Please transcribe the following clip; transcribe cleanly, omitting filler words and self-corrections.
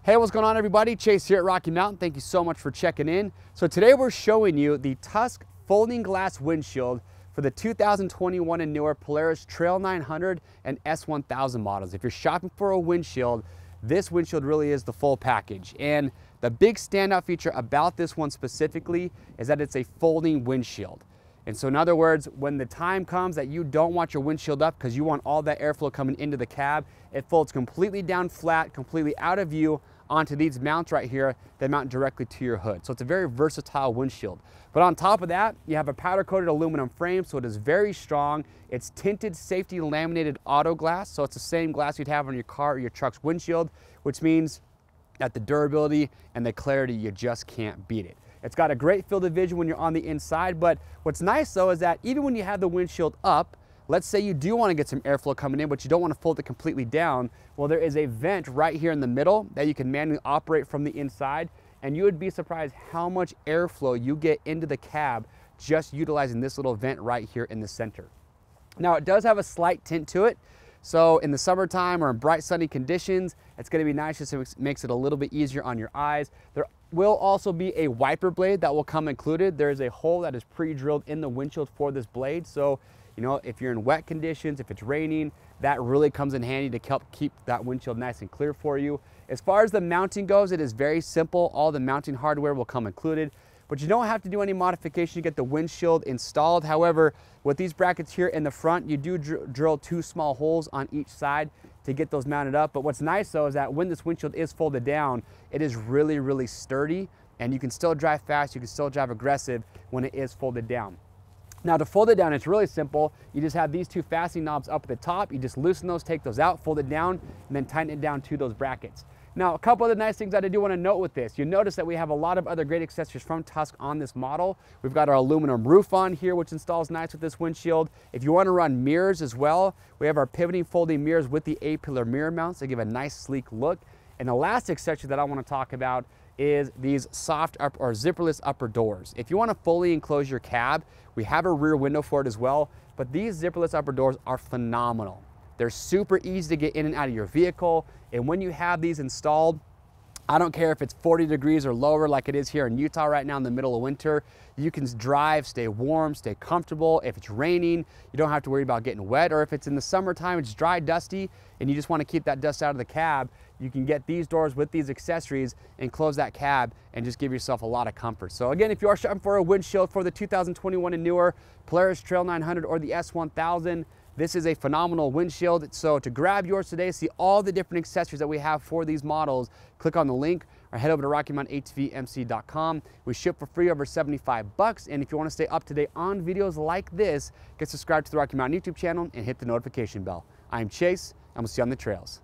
Hey, what's going on everybody? Chase here at Rocky Mountain. Thank you so much for checking in. So today we're showing you the Tusk folding glass windshield for the 2021 and newer Polaris Trail 900 and S1000 models. If you're shopping for a windshield, this windshield really is the full package. And the big standout feature about this one specifically is that it's a folding windshield. And so in other words, when the time comes that you don't want your windshield up because you want all that airflow coming into the cab, it folds completely down flat, completely out of view onto these mounts right here that mount directly to your hood. So it's a very versatile windshield. But on top of that, you have a powder coated aluminum frame, so it is very strong. It's tinted safety laminated auto glass, so it's the same glass you'd have on your car or your truck's windshield, which means that the durability and the clarity, you just can't beat it. It's got a great field of vision when you're on the inside, but what's nice though is that even when you have the windshield up, let's say you do want to get some airflow coming in, but you don't want to fold it completely down. Well, there is a vent right here in the middle that you can manually operate from the inside, and you would be surprised how much airflow you get into the cab just utilizing this little vent right here in the center. Now, it does have a slight tint to it. So in the summertime or in bright sunny conditions, it's going to be nice, just so it makes it a little bit easier on your eyes. There will also be a wiper blade that will come included. There is a hole that is pre-drilled in the windshield for this blade. So, you know, if you're in wet conditions, if it's raining, that really comes in handy to help keep that windshield nice and clear for you. As far as the mounting goes, it is very simple. All the mounting hardware will come included, but you don't have to do any modification to get the windshield installed. However, with these brackets here in the front, you do drill two small holes on each side to get those mounted up. But what's nice though is that when this windshield is folded down, it is really, really sturdy, and you can still drive fast, you can still drive aggressive when it is folded down. Now to fold it down, it's really simple. You just have these two fastening knobs up at the top. You just loosen those, take those out, fold it down, and then tighten it down to those brackets. Now, a couple other nice things that I do want to note with this. You'll notice that we have a lot of other great accessories from Tusk on this model. We've got our aluminum roof on here, which installs nice with this windshield. If you want to run mirrors as well, we have our pivoting folding mirrors with the A-pillar mirror mounts to give a nice sleek look. And the last accessory that I want to talk about is these soft or zipperless upper doors. If you want to fully enclose your cab, we have a rear window for it as well, but these zipperless upper doors are phenomenal. They're super easy to get in and out of your vehicle. And when you have these installed, I don't care if it's 40 degrees or lower like it is here in Utah right now in the middle of winter, you can drive, stay warm, stay comfortable. If it's raining, you don't have to worry about getting wet. Or if it's in the summertime, it's dry, dusty, and you just want to keep that dust out of the cab, you can get these doors with these accessories and close that cab and just give yourself a lot of comfort. So again, if you are shopping for a windshield for the 2021 and newer Polaris Trail 900 or the S1000, this is a phenomenal windshield. So to grab yours today, see all the different accessories that we have for these models, click on the link or head over to RockyMountainATVMC.com. We ship for free over 75 bucks. And if you want to stay up to date on videos like this, get subscribed to the Rocky Mountain YouTube channel and hit the notification bell. I'm Chase, and we'll see you on the trails.